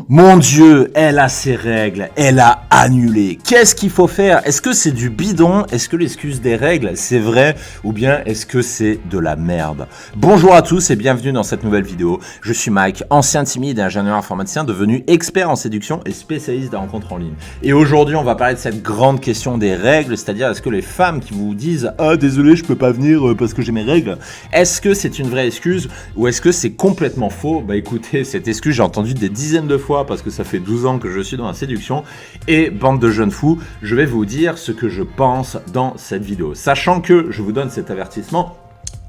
Mon Dieu, elle a ses règles, elle a annulé. Qu'est-ce qu'il faut faire? Est-ce que c'est du bidon? Est-ce que l'excuse des règles, c'est vrai? Ou bien est-ce que c'est de la merde? Bonjour à tous et bienvenue dans cette nouvelle vidéo. Je suis Mike, ancien timide et ingénieur informaticien devenu expert en séduction et spécialiste des rencontres en ligne. Et aujourd'hui, on va parler de cette grande question des règles, c'est-à-dire est-ce que les femmes qui vous disent « Ah, désolé, je peux pas venir parce que j'ai mes règles », est-ce que c'est une vraie excuse ou est-ce que c'est complètement faux? Bah écoutez, cette excuse, j'ai entendu des dizaines de fois parce que ça fait 12 ans que je suis dans la séduction et bande de jeunes fous, je vais vous dire ce que je pense dans cette vidéo. Sachant que je vous donne cet avertissement,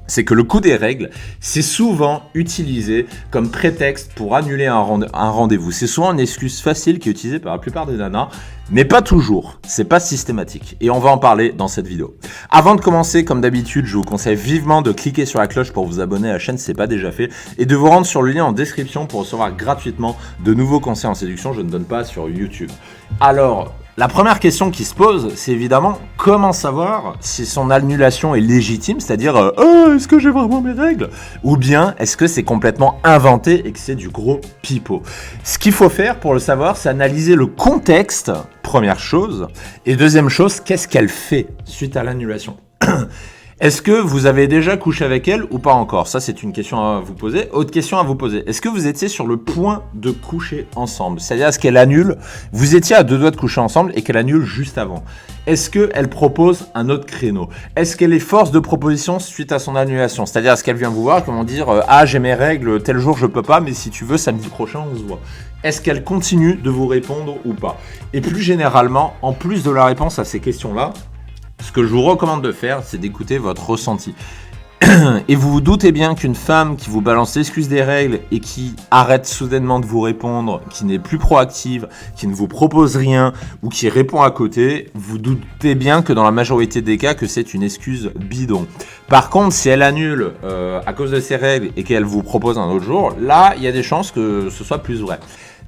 c'est que le coup des règles, c'est souvent utilisé comme prétexte pour annuler un rendez-vous. C'est souvent une excuse facile qui est utilisée par la plupart des nanas, mais pas toujours, c'est pas systématique. Et on va en parler dans cette vidéo. Avant de commencer, comme d'habitude, je vous conseille vivement de cliquer sur la cloche pour vous abonner à la chaîne si ce n'est pas déjà fait, et de vous rendre sur le lien en description pour recevoir gratuitement de nouveaux conseils en séduction. Je ne donne pas sur YouTube. Alors, la première question qui se pose, c'est évidemment comment savoir si son annulation est légitime, c'est-à-dire est-ce que j'ai vraiment mes règles? Ou bien est-ce que c'est complètement inventé et que c'est du gros pipeau? Ce qu'il faut faire pour le savoir, c'est analyser le contexte, première chose, et deuxième chose, qu'est-ce qu'elle fait suite à l'annulation? Est-ce que vous avez déjà couché avec elle ou pas encore? Ça, c'est une question à vous poser. Autre question à vous poser. Est-ce que vous étiez sur le point de coucher ensemble? C'est-à-dire, est-ce qu'elle annule? Vous étiez à deux doigts de coucher ensemble et qu'elle annule juste avant. Est-ce qu'elle propose un autre créneau? Est-ce qu'elle est force de proposition suite à son annulation? C'est-à-dire, est-ce qu'elle vient vous voir, comment dire, ah, j'ai mes règles, tel jour je peux pas, mais si tu veux, samedi prochain, on se voit. Est-ce qu'elle continue de vous répondre ou pas? Et plus généralement, en plus de la réponse à ces questions-là, ce que je vous recommande de faire, c'est d'écouter votre ressenti. Et vous vous doutez bien qu'une femme qui vous balance l'excuse des règles et qui arrête soudainement de vous répondre, qui n'est plus proactive, qui ne vous propose rien ou qui répond à côté, vous doutez bien que dans la majorité des cas, que c'est une excuse bidon. Par contre, si elle annule à cause de ses règles et qu'elle vous propose un autre jour, là, il y a des chances que ce soit plus vrai.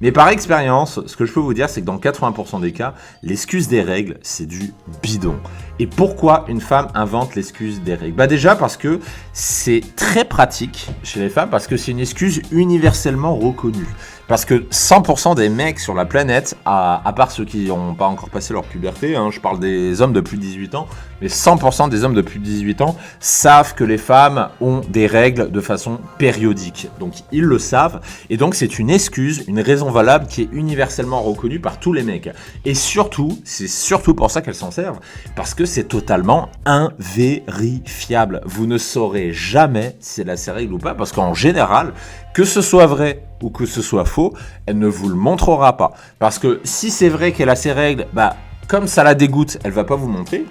Mais par expérience, ce que je peux vous dire, c'est que dans 80% des cas, l'excuse des règles, c'est du bidon. Et pourquoi une femme invente l'excuse des règles? Bah déjà parce que c'est très pratique chez les femmes, parce que c'est une excuse universellement reconnue. Parce que 100% des mecs sur la planète, à part ceux qui n'ont pas encore passé leur puberté, je parle des hommes de plus de 18 ans, mais 100% des hommes de plus de 18 ans savent que les femmes ont des règles de façon périodique. Donc ils le savent, et donc c'est une excuse, une raison valable qui est universellement reconnue par tous les mecs. Et surtout, c'est surtout pour ça qu'elles s'en servent, parce que c'est totalement invérifiable. Vous ne saurez jamais si elle a ses règles ou pas, parce qu'en général, que ce soit vrai ou que ce soit faux, elle ne vous le montrera pas. Parce que si c'est vrai qu'elle a ses règles, bah, comme ça la dégoûte, elle va pas vous montrer.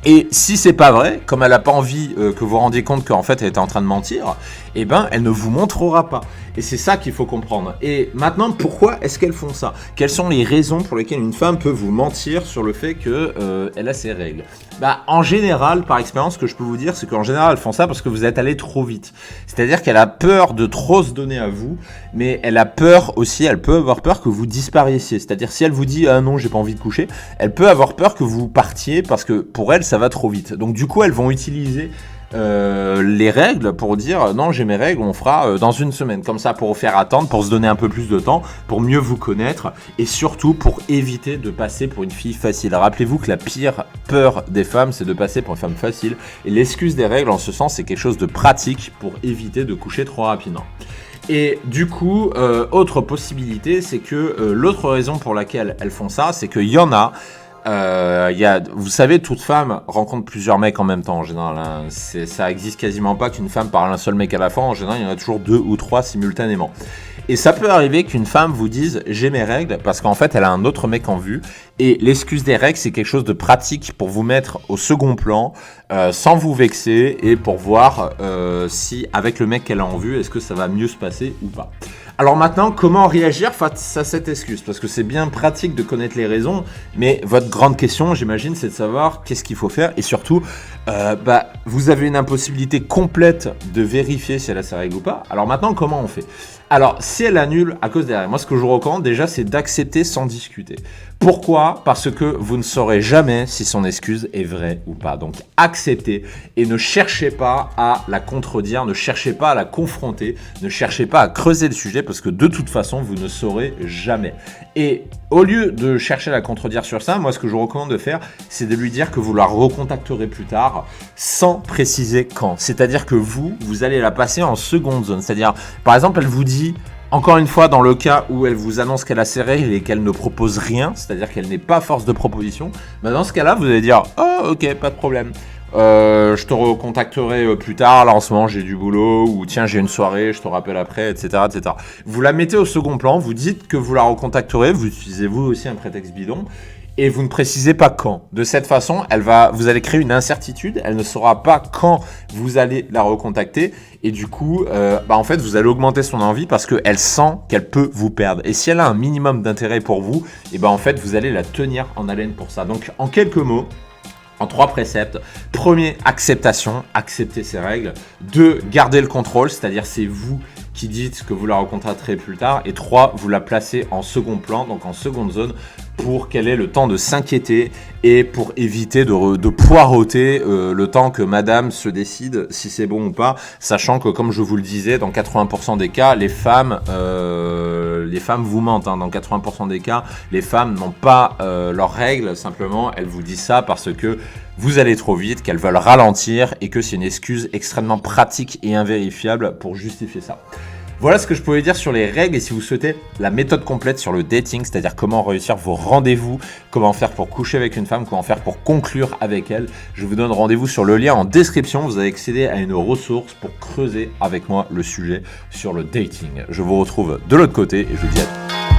Et si c'est pas vrai, comme elle n'a pas envie que vous vous rendiez compte qu'en fait elle était en train de mentir, eh ben elle ne vous montrera pas. Et c'est ça qu'il faut comprendre. Et maintenant, pourquoi est-ce qu'elles font ça? Quelles sont les raisons pour lesquelles une femme peut vous mentir sur le fait qu'elle a ses règles? Bah, en général, par expérience, ce que je peux vous dire, c'est qu'en général, elles font ça parce que vous êtes allé trop vite. C'est-à-dire qu'elle a peur de trop se donner à vous, mais elle a peur aussi, elle peut avoir peur que vous disparaissiez. C'est-à-dire, si elle vous dit « Ah non, j'ai pas envie de coucher », elle peut avoir peur que vous partiez parce que pour elle, ça va trop vite. Donc du coup, elles vont utiliser les règles pour dire non, j'ai mes règles, on fera dans une semaine, comme ça, pour vous faire attendre, pour se donner un peu plus de temps, pour mieux vous connaître et surtout pour éviter de passer pour une fille facile. Rappelez-vous que la pire peur des femmes, c'est de passer pour une femme facile, et l'excuse des règles en ce sens, c'est quelque chose de pratique pour éviter de coucher trop rapidement. Et du coup, autre possibilité, c'est que l'autre raison pour laquelle elles font ça, c'est qu'il y en a. Vous savez, toute femme rencontre plusieurs mecs en même temps en général. Ça existe quasiment pas qu'une femme parle un seul mec à la fois. En général, il y en a toujours 2 ou 3 simultanément. Et ça peut arriver qu'une femme vous dise j'ai mes règles parce qu'en fait elle a un autre mec en vue. Et l'excuse des règles, c'est quelque chose de pratique pour vous mettre au second plan sans vous vexer et pour voir si avec le mec qu'elle a en vue, est-ce que ça va mieux se passer ou pas. Alors maintenant, comment réagir face à cette excuse? Parce que c'est bien pratique de connaître les raisons, mais votre grande question, j'imagine, c'est de savoir qu'est-ce qu'il faut faire. Et surtout, vous avez une impossibilité complète de vérifier si elle a ses règles ou pas. Alors maintenant, comment on fait? Alors, si elle annule à cause des règles, moi ce que je vous recommande déjà, c'est d'accepter sans discuter. Pourquoi? Parce que vous ne saurez jamais si son excuse est vraie ou pas. Donc acceptez et ne cherchez pas à la contredire, ne cherchez pas à la confronter, ne cherchez pas à creuser le sujet parce que de toute façon, vous ne saurez jamais. Et au lieu de chercher à la contredire sur ça, moi ce que je vous recommande de faire, c'est de lui dire que vous la recontacterez plus tard sans préciser quand. C'est-à-dire que vous allez la passer en seconde zone. C'est-à-dire, par exemple, elle vous dit... Encore une fois, dans le cas où elle vous annonce qu'elle a ses règles et qu'elle ne propose rien, c'est-à-dire qu'elle n'est pas force de proposition, bah dans ce cas-là, vous allez dire « Oh, ok, pas de problème. Je te recontacterai plus tard, là en ce moment j'ai du boulot, ou tiens j'ai une soirée, je te rappelle après, etc., etc. » Vous la mettez au second plan, vous dites que vous la recontacterez, vous utilisez vous aussi un prétexte bidon, et vous ne précisez pas quand. De cette façon, vous allez créer une incertitude, elle ne saura pas quand vous allez la recontacter, et du coup, en fait, vous allez augmenter son envie parce qu'elle sent qu'elle peut vous perdre. Et si elle a un minimum d'intérêt pour vous, et en fait, vous allez la tenir en haleine pour ça. Donc, en quelques mots, en 3 préceptes. Premier, acceptation, accepter ses règles. 2, garder le contrôle, c'est-à-dire c'est vous qui dites que vous la recontacterez plus tard. Et 3, vous la placez en second plan, donc en seconde zone, pour qu'elle ait le temps de s'inquiéter et pour éviter de poireauter le temps que madame se décide si c'est bon ou pas, sachant que comme je vous le disais, dans 80% des cas, les femmes vous mentent. Dans 80% des cas, les femmes n'ont pas leurs règles, simplement elles vous disent ça parce que vous allez trop vite, qu'elles veulent ralentir et que c'est une excuse extrêmement pratique et invérifiable pour justifier ça. Voilà ce que je pouvais dire sur les règles et si vous souhaitez la méthode complète sur le dating, c'est-à-dire comment réussir vos rendez-vous, comment faire pour coucher avec une femme, comment faire pour conclure avec elle, je vous donne rendez-vous sur le lien en description. Vous avez accédé à une ressource pour creuser avec moi le sujet sur le dating. Je vous retrouve de l'autre côté et je vous dis à tout.